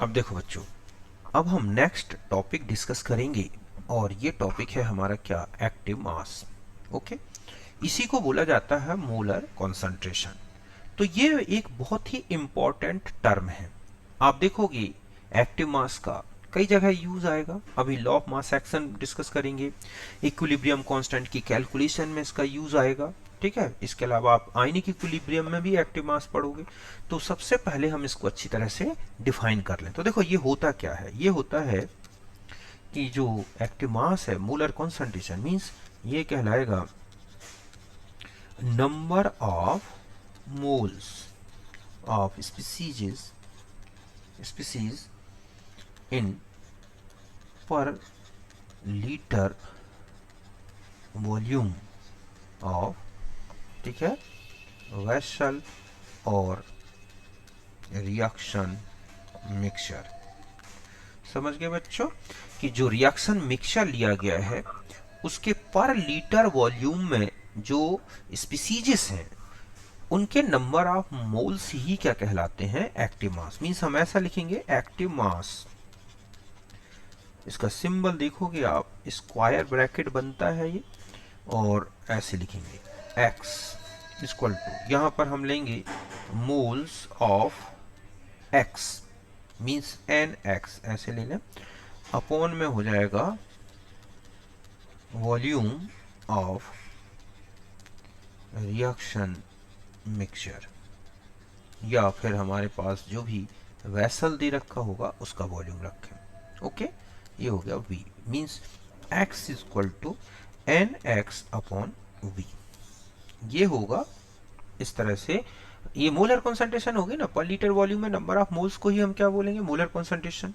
अब देखो बच्चों, अब हम नेक्स्ट टॉपिक डिस्कस करेंगे और ये टॉपिक है हमारा क्या, एक्टिव मास। ओके, इसी को बोला जाता है मोलर कॉन्सेंट्रेशन। तो ये एक बहुत ही इंपॉर्टेंट टर्म है। आप देखोगे एक्टिव मास का कई जगह यूज आएगा। अभी law of mass action discuss करेंगे, इक्विलिब्रियम कांस्टेंट की कैलकुलेशन में इसका यूज आएगा। ठीक है, इसके अलावा आप आयनिक इक्विलिब्रियम में भी एक्टिव मास पढ़ोगे। तो सबसे पहले हम इसको अच्छी तरह से डिफाइन कर लें। तो देखो ये होता क्या है, ये होता है कि जो एक्टिव मास है, मोलर कॉन्सेंट्रेशन मींस ये कहलाएगा number of moles of species in per litre volume of, ठीक है, वेसल और रिएक्शन मिक्सचर। समझ गए बच्चों कि जो रिएक्शन मिक्सचर लिया गया है उसके पर लीटर वॉल्यूम में जो स्पीसीजेस हैं उनके नंबर ऑफ मोल्स ही क्या कहलाते हैं, एक्टिव मास। मींस हम ऐसा लिखेंगे एक्टिव मास, इसका सिंबल देखोगे आप स्क्वायर ब्रैकेट बनता है ये, और ऐसे लिखेंगे x इक्वल टू, यहां पर हम लेंगे moles of x means nx ऐसे ले लें, अपॉन में हो जाएगा वॉल्यूम ऑफ रिएक्शन मिक्सचर, या फिर हमारे पास जो भी वेसल दे रखा होगा उसका वॉल्यूम रखें। ओके, ये हो गया v means x equal to nx upon v। ये होगा इस तरह से, ये मोलर कॉन्सेंट्रेशन होगी ना, पर लीटर वॉल्यूम में नंबर ऑफ मोल्स को ही हम क्या बोलेंगे, मोलर कॉन्सेंट्रेशन।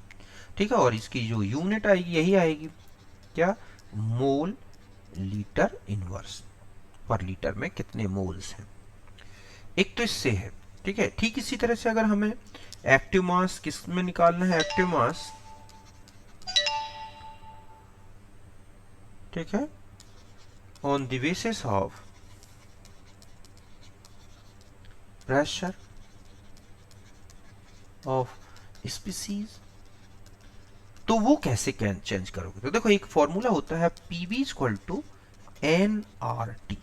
ठीक है, और इसकी जो यूनिट आएगी यही आएगी क्या, मोल लीटर इनवर्स, पर लीटर में कितने मोल्स हैं। एक तो इससे है, ठीक है। ठीक इसी तरह से अगर हमें एक्टिव मास किस में निकालना है, एक्टिव मास, ठीक है, on the basis of pressure of species, तो वो कैसे चेंज करोगे। तो देखो एक फॉर्मूला होता है PV equal to N R T.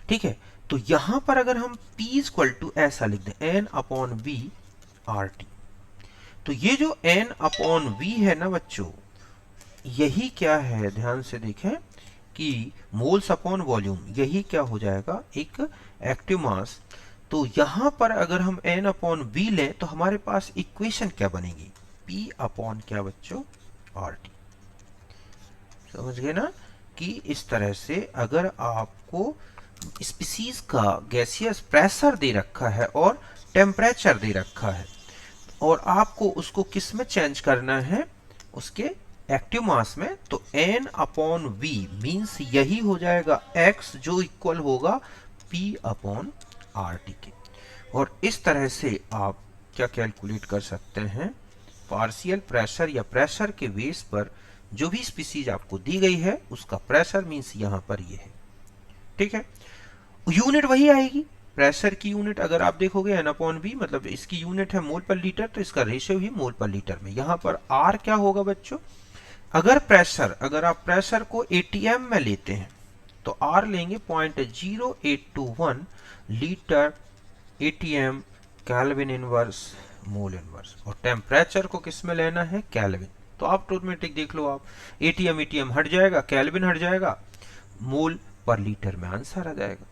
ठीक है, तो यहां पर अगर हम P इक्वल टू ऐसा लिख दें N upon V R T, तो ये जो एन अपॉन वी है ना बच्चों, यही क्या है, ध्यान से देखें कि मोल्स अपॉन वॉल्यूम, यही क्या हो जाएगा, एक एक्टिव मास। तो यहां पर अगर हम एन अपॉन वी लें तो हमारे पास इक्वेशन क्या बनेगी, P अपॉन क्या बच्चों, आर टी। समझ गए ना कि इस तरह से अगर आपको स्पीसीज का गैसियस प्रेशर दे रखा है और टेम्परेचर दे रखा है, और आपको उसको किस में चेंज करना है, उसके एक्टिव मास में, तो n अपॉन वी मीन्स यही हो जाएगा x जो इक्वल होगा p अपॉन आर टी के। और इस तरह से आप क्या कैलकुलेट कर सकते हैं, पार्शियल प्रेशर या प्रेशर के बेस पर जो भी स्पीसीज आपको दी गई है उसका प्रेशर मीन्स यहां पर ये है। ठीक है, यूनिट वही आएगी, प्रेशर की यूनिट अगर आप देखोगे एन अपॉन वी, मतलब इसकी यूनिट है मोल पर लीटर, तो इसका रेशियो भी मोल पर लीटर में। यहां पर आर क्या होगा बच्चों, अगर प्रेशर, अगर आप प्रेशर को एटीएम में लेते हैं तो आर लेंगे 0.0821 litre ATM kelvin inverse mole inverse, और टेम्परेचर को किस में लेना है, केल्विन। तो आप ऑटोमेटिक देख लो, आप एटीएम एटीएम हट जाएगा, केल्विन हट जाएगा, मोल पर लीटर में आंसर आ जाएगा।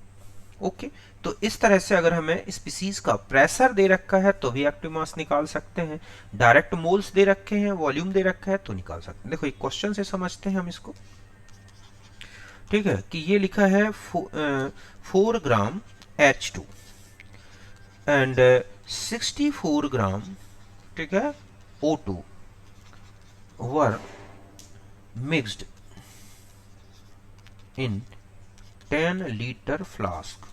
ओके, तो इस तरह से अगर हमें स्पीसीज का प्रेशर दे रखा है तो भी एक्टिव मास निकाल सकते हैं, डायरेक्ट मोल्स दे रखे हैं, वॉल्यूम दे रखा है तो निकाल सकते हैं। देखो एक क्वेश्चन से समझते हैं हम इसको। ठीक है, कि ये लिखा है 4 ग्राम H2 एंड 64 ग्राम, ठीक है, O2 वर मिक्स्ड इन 10 लीटर फ्लास्क।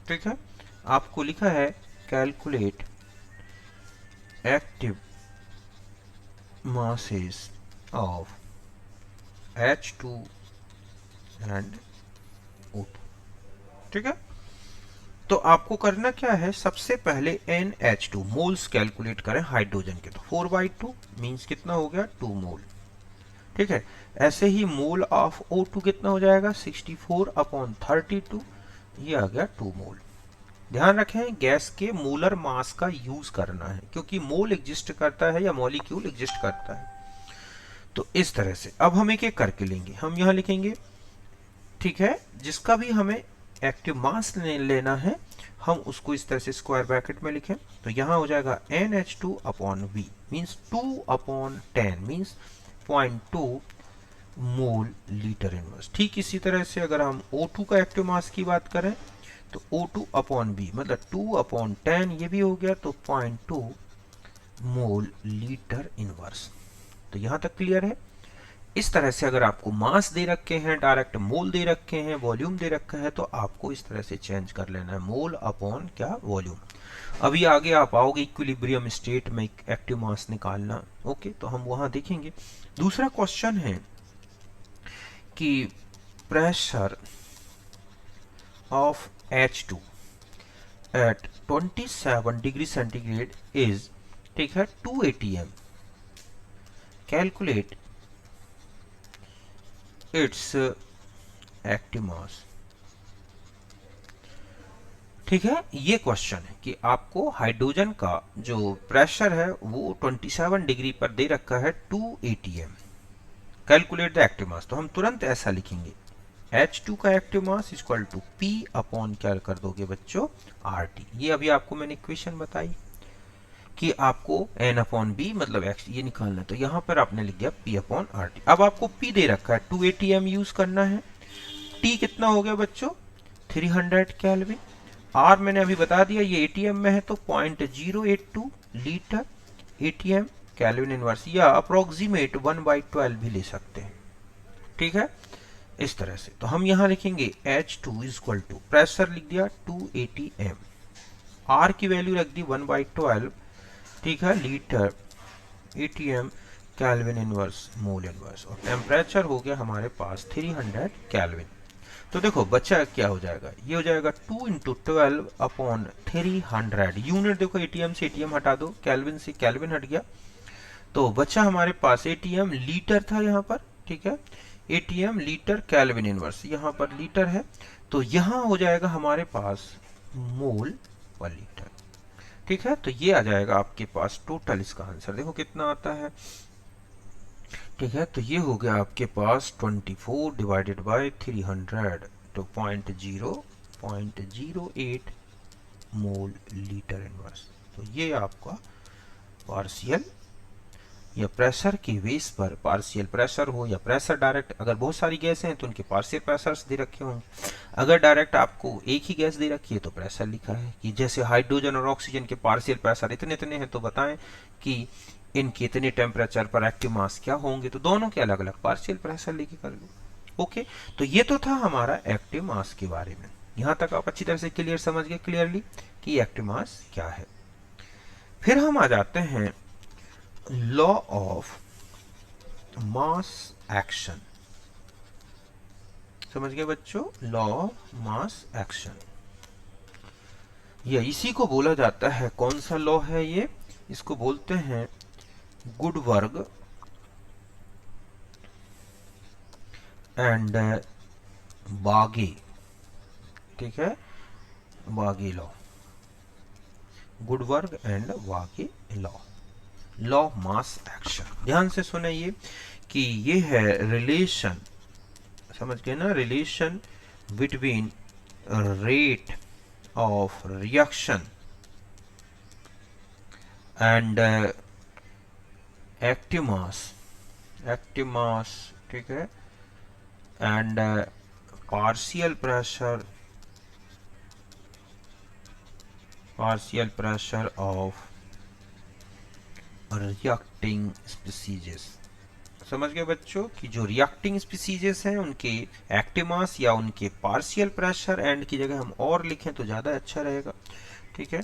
ठीक है, आपको लिखा है calculate active masses of H2 and O2। ठीक है, तो आपको करना क्या है, सबसे पहले NH2 मोल्स कैलकुलेट करें हाइड्रोजन के। तो 4/2 मीन्स कितना हो गया, 2 मोल। ठीक है, ऐसे ही मोल ऑफ O2 कितना हो जाएगा, 64/32, ये आ गया 2 मोल। ध्यान रखें गैस के मोलर मास का यूज करना है, क्योंकि मोल एग्जिस्ट करता है या मॉलिक्यूल एग्जिस्ट करता है। तो इस तरह से अब हम एक एक करके लेंगे। हम यहाँ लिखेंगे, ठीक है, जिसका भी हमें एक्टिव मास लेना है हम उसको इस तरह से स्क्वायर ब्रैकेट में लिखें। तो यहाँ हो जाएगा NH2/V means 2/10 means 0.2 mole litre inverse. ठीक इसी तरह से अगर हम O2 का एक्टिव मास की बात करें तो O2/V मतलब 2/10 ये भी हो गया, तो 0.2 मोल लीटर इनवर्स। तो यहाँ तक क्लियर है। इस तरह से अगर आपको मास दे रखे हैं, डायरेक्ट मोल दे रखे हैं, वॉल्यूम दे रखा है, तो आपको इस तरह से चेंज कर लेना है, मोल अपॉन क्या, वॉल्यूम। अभी आगे आप आओगे इक्विलिब्रियम स्टेट में एक्टिव मास निकालना। ओके, तो हम वहां देखेंगे। दूसरा क्वेश्चन है कि pressure of H2 at 27 degree centigrade is, ठीक है, 2 atm। Calculate its active mass. ठीक है, ये क्वेश्चन है कि आपको हाइड्रोजन का जो प्रेशर है वो 27 डिग्री पर दे रखा है, 2 atm। Calculate the active mass. तो हम तुरंत ऐसा लिखेंगे, H2 का active mass equal to P upon क्या कर दोगे बच्चों, RT। ये अभी आपको मैंने इक्वेशन बताई कि आपको N/B मतलब X ये निकालना है। तो यहाँ पर आपने लिख दिया P/RT। अब आपको P दे रखा है, 2 atm यूज करना है। T कितना हो गया बच्चों, 300 केल्विन। R मैंने अभी बता दिया ये atm में है, तो 0.082 लीटर atm केल्विन इनवर्स, या अप्रोक्सीमेट 1/12 भी ले सकते हैं। ठीक है, इस तरह से। तो हम यहाँ लिखेंगे H2 इक्वल टू, प्रेशर लिख दिया 2 atm, R की वैल्यू रख दी 1/12, ठीक है, litre atm kelvin inverse mole inverse, और टेम्परेचर हो गया हमारे पास 300 केल्विन। तो देखो बच्चा क्या हो जाएगा, ये हो जाएगा 2 × 12/300। यूनिट देखो, एटीएम से एटीएम हटा दो, केल्विन से केल्विन हट गया, तो बच्चा हमारे पास एटीएम लीटर था यहाँ पर। ठीक है, एटीएम लीटर केल्विन इनवर्स, यहाँ पर लीटर है, तो यहाँ हो जाएगा हमारे पास मोल पर लीटर। ठीक है, तो ये आ जाएगा आपके पास टोटल इसका आंसर। देखो कितना आता है। ठीक है, तो ये हो गया आपके पास 24 डिवाइडेड बाय 300, तो 0.08 मोल लीटर इनवर्स। तो ये आपका पार्शियल या प्रेशर के बेस पर, पार्शियल प्रेशर हो या प्रेशर डायरेक्ट, अगर बहुत सारी गैस हैं तो उनके पार्शियल प्रेशर्स दे रखे होंगे। अगर डायरेक्ट आपको एक ही गैस दे रखी है तो प्रेशर लिखा है, कि जैसे हाइड्रोजन और ऑक्सीजन के पार्शियल प्रेशर इतने इतने हैं, तो बताएं कि इनके इतने टेम्परेचर पर एक्टिव मास क्या होंगे, तो दोनों के अलग अलग पार्शियल प्रेशर लेके कर लो। ओके, तो ये तो था हमारा एक्टिव मास के बारे में। यहां तक आप अच्छी तरह से क्लियर समझ गए क्लियरली कि एक्टिव मास क्या है। फिर हम आ जाते हैं लॉ ऑफ मास एक्शन। समझ गए बच्चों, लॉ ऑफ मास एक्शन, ये इसी को बोला जाता है, कौन सा लॉ है ये, इसको बोलते हैं गुडवर्ग एंड बागे। ठीक है, बागे लॉ, गुडवर्ग एंड बागे लॉ, लॉ मास एक्शन। ध्यान से सुनिए कि ये है रिलेशन, समझ गए ना, relation between rate of reaction and active mass, active mass, ठीक है, and partial pressure, partial pressure of reacting species. समझ गए बच्चों कि जो रिएक्टिंग स्पीसीजेस हैं उनके एक्टिव मास या उनके पार्शियल प्रेशर, एंड की जगह हम और लिखें तो ज्यादा अच्छा रहेगा। ठीक है,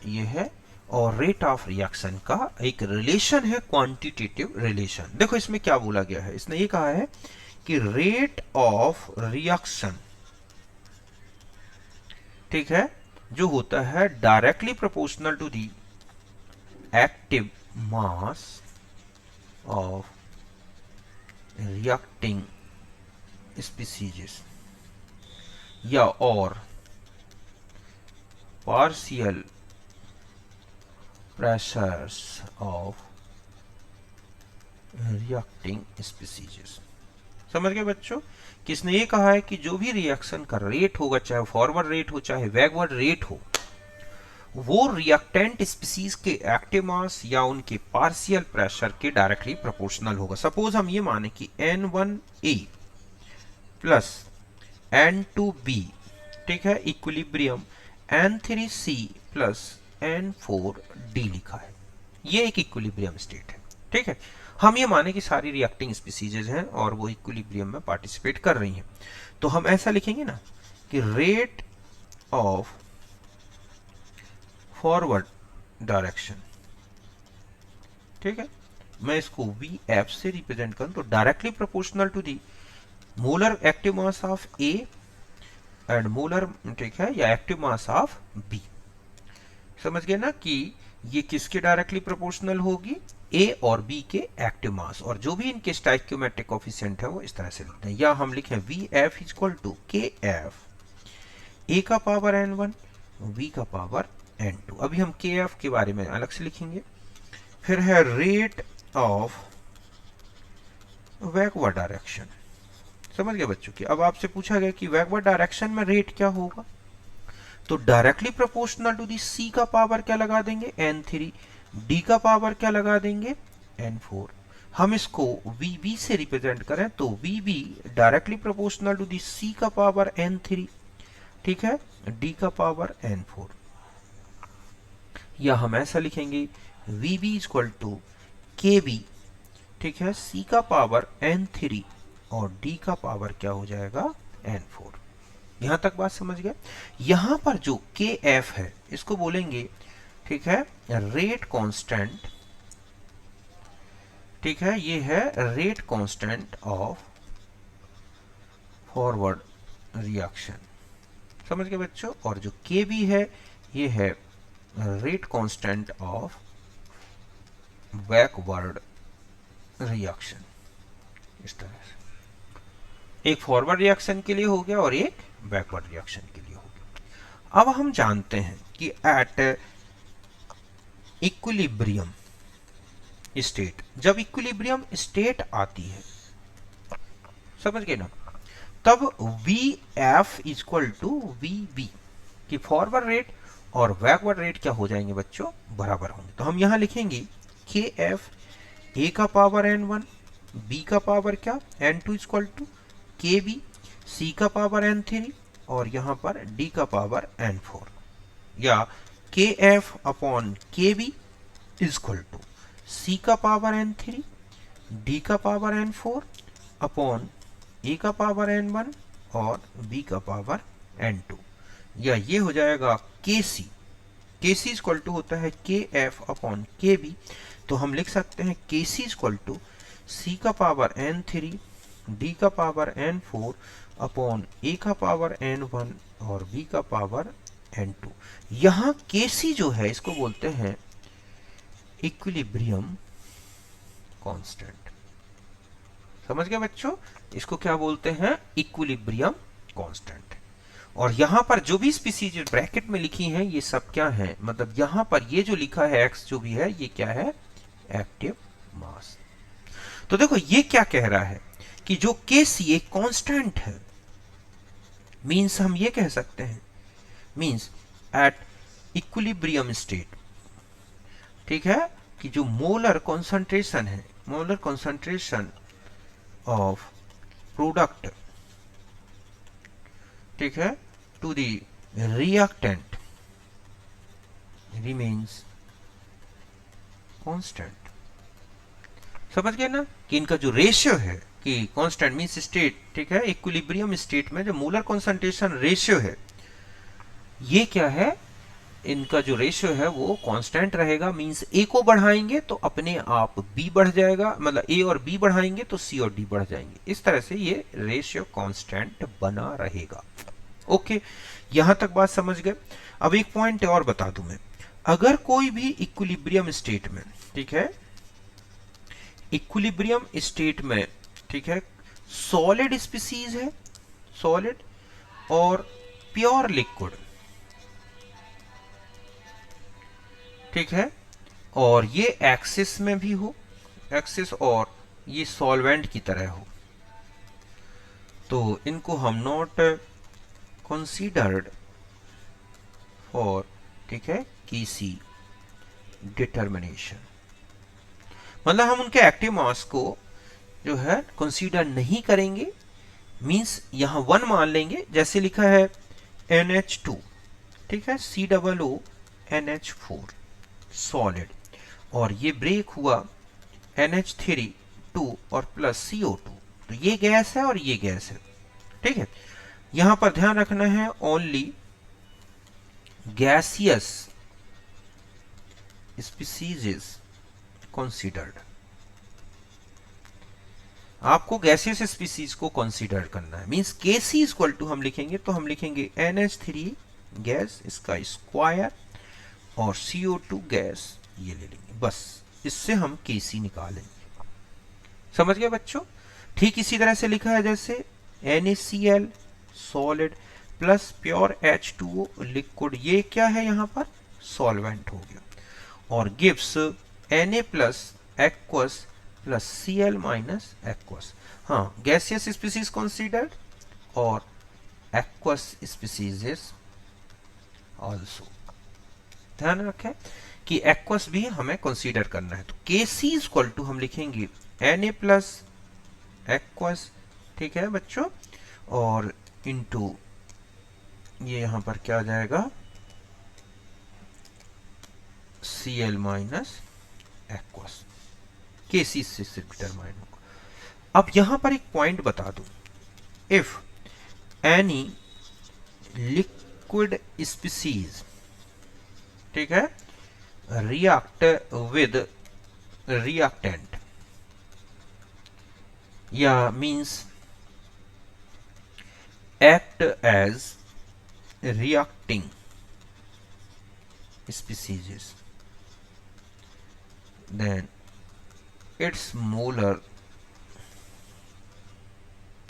ये है, और रेट ऑफ रिएक्शन का एक रिलेशन है, क्वांटिटेटिव रिलेशन। देखो इसमें क्या बोला गया है, इसने ये कहा है कि रेट ऑफ रिएक्शन ठीक है, जो होता है directly proportional to the active mass of reacting species या और partial pressures of reacting species. समझ गए बच्चों? किसने ये कहा है कि जो भी रिएक्शन का रेट होगा, चाहे फॉरवर्ड रेट हो चाहे बैकवर्ड रेट हो, वो रिएक्टेंट स्पीसीज के एक्टिव मास या उनके पार्शियल प्रेशर के डायरेक्टली प्रोपोर्शनल होगा। सपोज हम ये माने कि N1A प्लस N2B, ठीक है, इक्विलिब्रियम N3C प्लस N4D लिखा है, ये एक इक्विलिब्रियम स्टेट है। ठीक है, हम ये माने कि सारी रिएक्टिंग स्पीसीजेज हैं और वो इक्विलिब्रियम में पार्टिसिपेट कर रही हैं, तो हम ऐसा लिखेंगे ना कि रेट ऑफ फॉरवर्ड डायरेक्शन, ठीक है, मैं इसको VF से रिप्रेजेंट करूं तो directly proportional to the molar active mass of A and molar, ठीक है, या एक्टिव मास ऑफ B। समझ गए ना कि ये किसके डायरेक्टली प्रोपोर्शनल होगी? A और B के एक्टिव मास, और जो भी इनके स्टोइकियोमेट्रिक कोएफिशिएंट है वो इस तरह से लिखते हैं, या हम लिखें VF equal to KF A का पावर N1 B का पावर N2। अभी हम KF के बारे में अलग से लिखेंगे। फिर है रेट ऑफ बैकवर्ड डायरेक्शन। समझ गए बच्चों? की अब आपसे पूछा गया कि बैकवर्ड डायरेक्शन में रेट क्या होगा, तो directly proportional to the C का पावर क्या लगा देंगे? N3। D का पावर क्या लगा देंगे? N4। हम इसको VB से रिप्रेजेंट करें तो VB directly proportional to the C का पावर N3, ठीक है, D का पावर N4। या हम ऐसा लिखेंगे VB इक्वल टू KB, ठीक है, C का पावर N3 और D का पावर क्या हो जाएगा? N4। यहां तक बात समझ गए? यहां पर जो KF है इसको बोलेंगे, ठीक है, रेट कांस्टेंट, ठीक है, ये है rate constant of forward reaction. समझ गए बच्चों? और जो KB है ये है rate constant of backward reaction. इस तरह से एक फॉरवर्ड रिएक्शन के लिए हो गया और एक बैकवर्ड रिएक्शन के लिए हो गया। अब हम जानते हैं कि एट इक्विलिब्रियम स्टेट, जब इक्विलिब्रियम स्टेट आती है, समझ गए ना, तब VF इक्वल टू VB की फॉरवर्ड रेट और बैकवर्ड रेट क्या हो जाएंगे बच्चों? बराबर होंगे। तो हम यहां लिखेंगे KF A का पावर N1 B का पावर क्या? N2 equal to KB C का पावर N3 और यहां पर D का पावर N4, या KF upon KB equal to C का पावर N3 D का पावर N4 अपॉन A का पावर N1 और B का पावर N2, या ये हो जाएगा KC इक्वल टू होता है KF अपॉन KB, तो हम लिख सकते हैं KC इक्वल टू C का पावर N3 D का पावर N4 अपॉन A का पावर N1 और B का पावर N2। यहां KC जो है इसको बोलते हैं इक्विलिब्रियम कांस्टेंट। समझ गए बच्चों? इसको क्या बोलते हैं? Equilibrium constant. और यहां पर जो भी स्पीसीज ब्रैकेट में लिखी हैं ये सब क्या है, मतलब यहां पर ये जो लिखा है x जो भी है ये क्या है? Active mass. तो देखो ये क्या कह रहा है कि जो KC एक कांस्टेंट है, मींस हम ये कह सकते हैं, मींस एट इक्विलिब्रियम स्टेट, ठीक है, कि जो मोलर कॉन्सेंट्रेशन है, मोलर कॉन्सेंट्रेशन ऑफ प्रोडक्ट, ठीक है, to the reactant remains constant. समझ गए ना कि इनका जो रेशियो है कि कांस्टेंट मींस स्टेट, ठीक है, इक्विलिब्रियम स्टेट में जो मोलर कॉन्सेंट्रेशन रेशियो है ये क्या है? इनका जो रेशियो है वो कांस्टेंट रहेगा, मींस A को बढ़ाएंगे तो अपने आप B बढ़ जाएगा, मतलब A और B बढ़ाएंगे तो C और D बढ़ जाएंगे। इस तरह से ये रेशियो कांस्टेंट बना रहेगा। ओके, यहां तक बात समझ गए। अब एक पॉइंट और बता दूं मैं, अगर कोई भी इक्विलिब्रियम स्टेट में, ठीक है, इक्विलिब्रियम स्टेट में, ठीक है, सॉलिड स्पीसीज है, सॉलिड और प्योर लिक्विड, ठीक है, और ये एक्सिस में भी हो, एक्सिस, और ये सॉल्वेंट की तरह हो, तो इनको हम नॉट कंसीडर्ड फॉर, ठीक है, किसी डिटर्मिनेशन, मतलब हम उनके एक्टिव मास को जो है कंसीडर नहीं करेंगे, मींस यहां 1 मान लेंगे, जैसे लिखा है NH2, ठीक है, COO NH4 सॉलिड, और ये ब्रेक हुआ NH3 2 और प्लस CO2, तो ये गैस है और ये गैस है, ठीक है। यहां पर ध्यान रखना है only gaseous species is considered, आपको गैसियस स्पीसीज को कंसीडर करना है, मींस Kc इक्वल टू हम लिखेंगे, तो हम लिखेंगे NH3 गैस इसका स्क्वायर और CO2 गैस ये ले लेंगे, बस इससे हम Kc निकालेंगे। समझ गए बच्चों? ठीक इसी तरह से लिखा है जैसे NaCl solid plus pure H2O liquid, ये क्या है यहाँ पर सॉल्वेंट हो गया, और gives Na plus aqueous plus Cl minus aqueous. हाँ, गैसियस स्पीसीज कंसीडर्ड और एक्वस स्पीसीज इज आल्सो, ध्यान रखें कि एक्वस भी हमें कंसीडर करना है। तो Kc इक्वल टू हम लिखेंगे Na प्लस एक्वस, ठीक है बच्चों, और इनटू ये यहां पर क्या आ जाएगा Cl माइनस एक्वस, Kc से सिर्फ डिटरमाइन होगा। अब यहां पर एक पॉइंट बता दूं, इफ एनी लिक्विड स्पीसीज, ठीक है, रिएक्ट विद रिएक्टेंट, या means act as reacting species, then its molar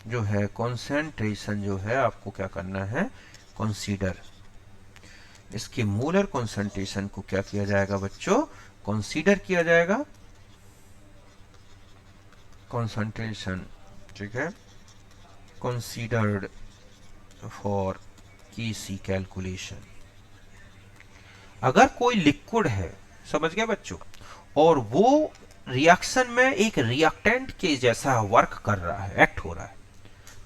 जो है कंसंट्रेशन जो है आपको क्या करना है कंसीडर, इसके मोलर कंसंट्रेशन को क्या किया जाएगा बच्चों, कंसीडर किया जाएगा, कंसंट्रेशन, ठीक है, कंसीडर्ड फॉर Kc कैलकुलेशन। अगर कोई लिक्विड है, समझ गए बच्चों, और वो रिएक्शन में एक रिएक्टेंट के जैसा वर्क कर रहा है, एक्ट हो रहा है,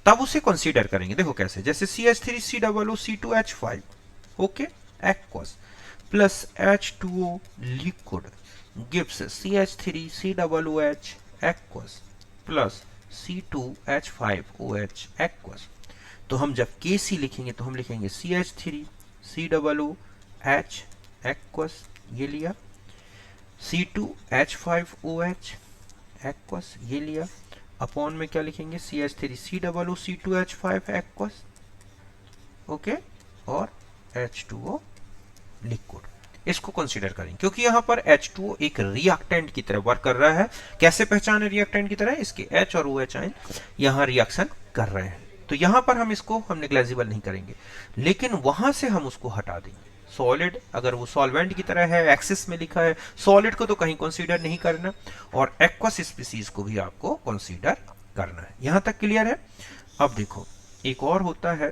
तब उसे कंसीडर करेंगे। देखो कैसे, जैसे CH3COO okay aqueous plus H2O liquid gives CH3COOH aqueous plus C2H5OH aqueous. तो हम जब Kc लिखेंगे तो हम लिखेंगे CH3COOH एक्वस, ये लिया, C2H5OH एक्वस, ये लिया, अपॉन में क्या लिखेंगे CH3COOC2H5 एक्वस, ओके, और H2O लिक्विड, इसको कंसीडर करेंगे, क्योंकि यहां पर H2O एक रिएक्टेंट की तरह वर्क कर रहा है। कैसे पहचाने रिएक्टेंट की तरह, इसके H और OH आयन यहां रिएक्शन कर रहे हैं, तो यहां पर हम इसको हम नेग्लेजिबल नहीं करेंगे, लेकिन वहां से हम उसको हटा देंगे। सॉलिड अगर वो सॉल्वेंट की तरह है, एक्सिस में लिखा है, सॉलिड को तो कहीं कंसीडर नहीं करना, और एक्वस स्पीसीज को भी आपको कंसीडर करना है। यहां तक क्लियर है? अब देखो एक और होता है,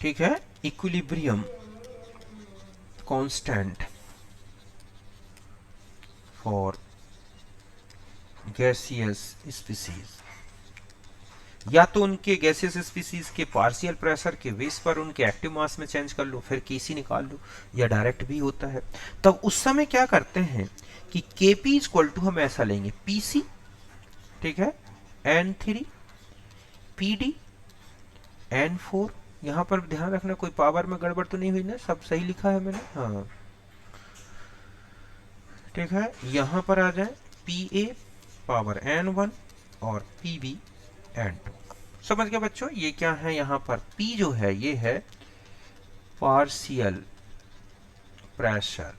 ठीक है, equilibrium constant for gaseous species, या तो उनके गैसियस स्पीसीज के पार्शियल प्रेशर के बेस पर उनके एक्टिव मास में चेंज कर लो, फिर Kc निकाल लो, या डायरेक्ट भी होता है। तब उस समय क्या करते हैं कि Kp इक्वल टू हम ऐसा लेंगे Pc, ठीक है, N3 Pd N4, यहां पर ध्यान रखना कोई पावर में गड़बड़ तो नहीं हुई ना, सब सही लिखा है मैंने, हाँ ठीक है। यहां पर आ जाए Pa पावर N1 और Pb N2, समझ गए बच्चों, ये क्या है यहाँ पर P जो है ये है पार्शियल प्रेशर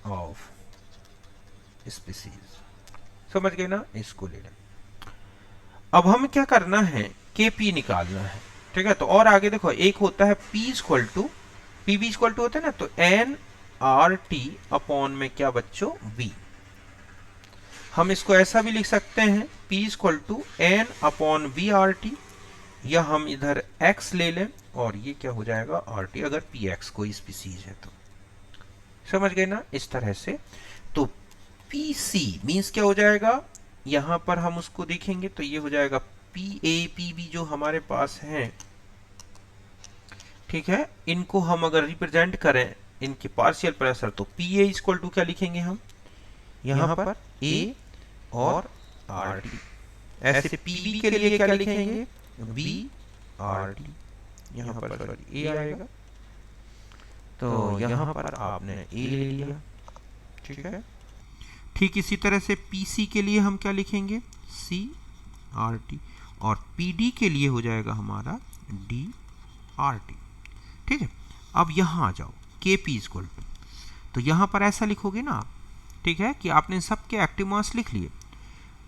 ऑफ स्पीसीज। समझ गए ना, इसको ले लें। अब हमें क्या करना है, Kp निकालना है, ठीक है। तो और आगे देखो, एक होता है P equal to, Pb equal to होता है ना, तो एन आर टी अपॉन में क्या बच्चों, V। हम इसको ऐसा भी लिख सकते हैं P equal to N upon V R T, या हम इधर x ले लें और ये क्या हो जाएगा RT, अगर Px कोई स्पीसीज है तो। समझ गए ना, इस तरह से। तो PC मीन्स क्या हो जाएगा, यहां पर हम उसको देखेंगे तो ये हो जाएगा PA PB जो हमारे पास है, ठीक है। इनको हम अगर रिप्रेजेंट करें इनके पार्शियल प्रेशर, तो PA इक्वल टू क्या लिखेंगे हम यहां पर A और RT। ऐसे PB के लिए क्या लिखेंगे, B RT, यहाँ पर सॉरी A आएगा, तो यहाँ पर आपने A ले लिया, ठीक है। ठीक इसी तरह से PC के लिए हम क्या लिखेंगे, C RT, और PD के लिए हो जाएगा हमारा D RT, ठीक है। अब यहाँ आ जाओ, KP इक्वल टू, तो यहाँ पर ऐसा लिखोगे ना आप, ठीक है, कि आपने सबके एक्टिव मास लिख लिए।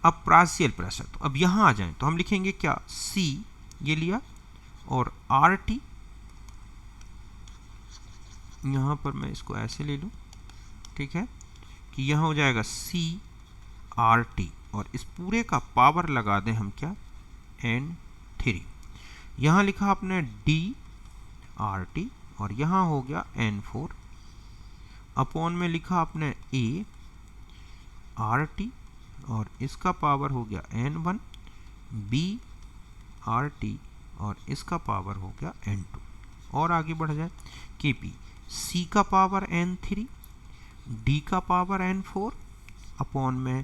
अब पार्शियल प्रेशर, तो अब यहाँ आ जाएं तो हम लिखेंगे क्या, C ये लिया, और RT यहाँ पर मैं इसको ऐसे ले लूँ, ठीक है, कि यहाँ हो जाएगा C RT, और इस पूरे का पावर लगा दें हम क्या, N3। यहाँ लिखा आपने D RT, और यहाँ हो गया N4, अपॉन में लिखा आपने A RT, और इसका पावर हो गया N1, B RT, और इसका पावर हो गया N2। और आगे बढ़ जाए, KP C का पावर N3, D का पावर N4, अपॉन में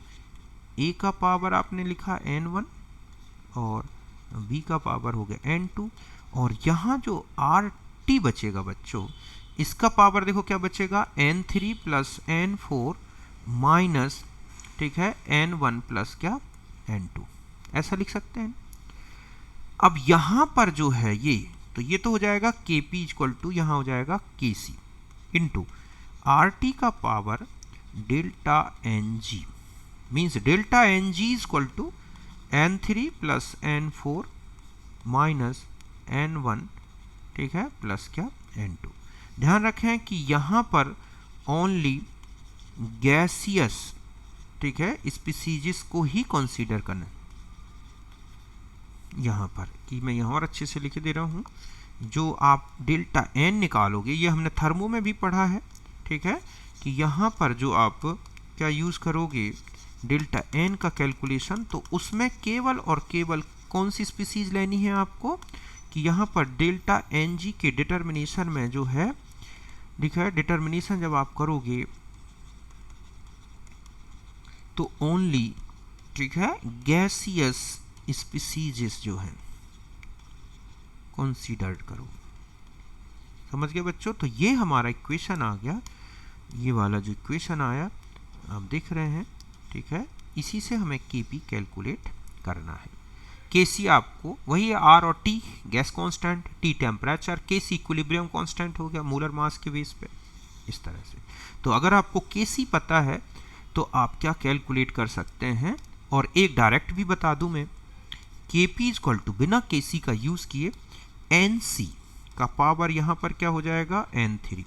A का पावर आपने लिखा N1, और B का पावर हो गया N2, और यहाँ जो RT बचेगा बच्चों, इसका पावर देखो क्या बचेगा, N3 प्लस N4 माइनस, ठीक है, N1 प्लस क्या, N2, ऐसा लिख सकते हैं। अब यहाँ पर जो है ये, तो ये तो हो जाएगा Kp इक्वल टू, यहाँ हो जाएगा Kc इंटू RT का power delta Ng, means delta Ng equal to N3 plus N4 minus N1, ठीक है, प्लस क्या, N2। ध्यान रखें कि यहाँ पर ओनली गैसियस, ठीक है, स्पीसीज को ही कंसीडर करना, यहाँ पर कि मैं यहाँ और अच्छे से लिख दे रहा हूँ। जो आप डेल्टा N निकालोगे, ये हमने थर्मो में भी पढ़ा है, ठीक है, कि यहाँ पर जो आप क्या यूज़ करोगे डेल्टा N का कैलकुलेशन, तो उसमें केवल और केवल कौन सी स्पीसीज लेनी है आपको, कि यहाँ पर डेल्टा Ng के डिटर्मिनेशन में जो है लिखा है, डिटर्मिनेशन जब आप करोगे तो ओनली, ठीक है, गैसियस स्पीसीज जो है कंसीडर करो। समझ गए बच्चों, तो ये हमारा इक्वेशन आ गया, ये वाला जो इक्वेशन आया आप देख रहे हैं, ठीक है। इसी से हमें Kp कैलकुलेट करना है। Kc आपको वही है, R और T gas constant, T temperature, Kc equilibrium constant हो गया मूलर मास के बेस पे, इस तरह से। तो अगर आपको Kc पता है तो आप क्या कैलकुलेट कर सकते हैं। और एक डायरेक्ट भी बता दूं मैं, Kp इक्वल टू बिना Kc का यूज़ किए Nc का पावर यहाँ पर क्या हो जाएगा, N3,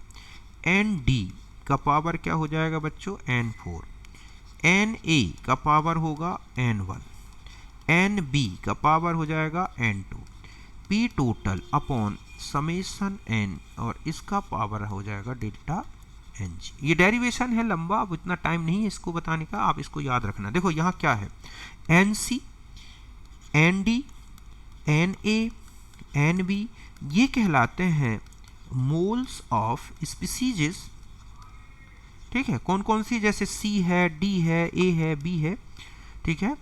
Nd का पावर क्या हो जाएगा बच्चों, N4, Na का पावर होगा N1, Nb का पावर हो जाएगा N2, P total upon summation N, और इसका पावर हो जाएगा डेल्टा Ng। ये डेरिवेशन है लंबा, अब इतना टाइम नहीं है इसको बताने का, आप इसको याद रखना। देखो यहाँ क्या है, Nc, Nd, Na, Nb, ये कहलाते हैं मोल्स ऑफ स्पीसीज, ठीक है। कौन कौन सी, जैसे C है, D है, A है, B है, ठीक है,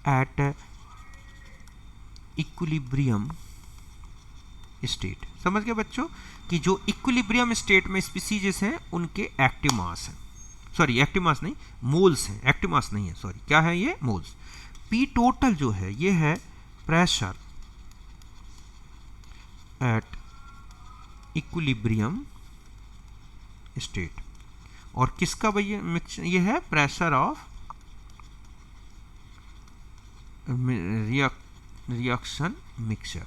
एट इक्विलिब्रियम स्टेट। समझ गए बच्चों, कि जो इक्विलिब्रियम स्टेट में स्पीसीज हैं उनके एक्टिव मास हैं, सॉरी एक्टिव मास नहीं, मोल्स हैं, एक्टिव मास नहीं है, सॉरी, क्या है ये, मोल्स। P टोटल जो है ये है प्रेशर एट इक्विलिब्रियम स्टेट। और किसका भैया मिक्सचर, ये है प्रेशर ऑफ रिएक्शन मिक्सचर,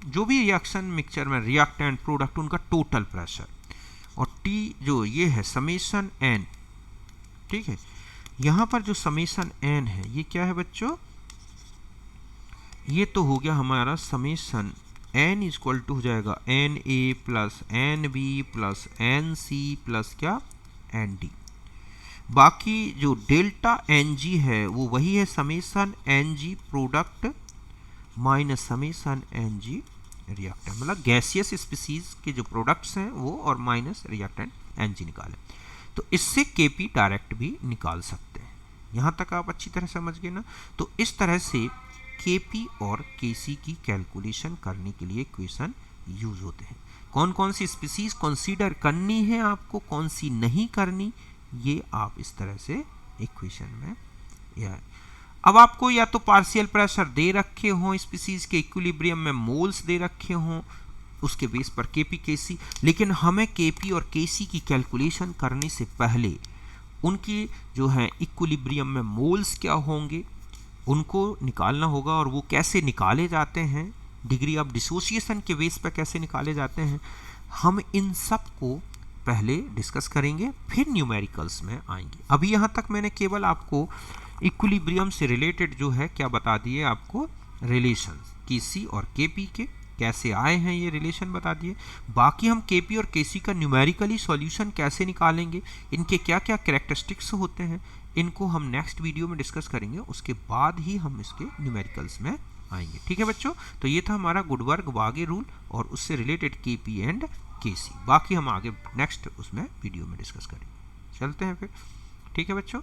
जो भी रिएक्शन मिक्सचर में रिएक्टेंट प्रोडक्ट उनका टोटल प्रेशर। और टी जो ये है समेशन एन, ठीक है, यहां पर जो समेशन एन है ये क्या है बच्चों, ये तो हो गया हमारा समेशन एन इक्वल टू हो जाएगा N A plus N B plus N C plus क्या एन डी। बाकी जो डेल्टा एन जी है वो वही है summation N G product minus summation N G reactant, मतलब गैसियस स्पीसीज के जो प्रोडक्ट्स हैं वो और माइनस रिएक्टेंट एन जी निकालें। तो इससे केपी डायरेक्ट भी निकाल सकते हैं। यहाँ तक आप अच्छी तरह समझ गए ना। तो इस तरह से केपी और केसी की कैलकुलेशन करने के लिए इक्वेशन यूज होते हैं। कौन कौन सी स्पीसीज कंसीडर करनी है आपको, कौन सी नहीं करनी, ये आप इस तरह से इक्वेशन में या अब आपको या तो पार्शियल प्रेशर दे रखे हों, स्पीसीज के इक्विलिब्रियम में मोल्स दे रखे हों, उसके बेस पर केपी केसी, लेकिन हमें केपी और केसी की कैलकुलेशन करने से पहले उनकी जो है इक्विलिब्रियम में मोल्स क्या होंगे उनको निकालना होगा। और वो कैसे निकाले जाते हैं, डिग्री ऑफ डिसोसिएशन के बेस पर कैसे निकाले जाते हैं, हम इन सब को पहले डिस्कस करेंगे, फिर न्यूमेरिकल्स में आएंगे। अभी यहाँ तक मैंने केवल आपको इक्विलिब्रियम से रिलेटेड जो है क्या बता दिए, आपको रिलेशन केसी और केपी के कैसे आए हैं ये रिलेशन बता दिए। बाकी हम केपी और केसी का न्यूमेरिकली सॉल्यूशन कैसे निकालेंगे, इनके क्या क्या कैरेक्टरिस्टिक्स होते हैं, इनको हम नेक्स्ट वीडियो में डिस्कस करेंगे। उसके बाद ही हम इसके न्यूमेरिकल्स में आएंगे। ठीक है बच्चों, तो ये था हमारा गुडवर्ग वागे रूल और उससे रिलेटेड केपी एंड केसी। बाकी हम आगे नेक्स्ट उसमें वीडियो में डिस्कस करेंगे। चलते हैं फिर, ठीक है बच्चों।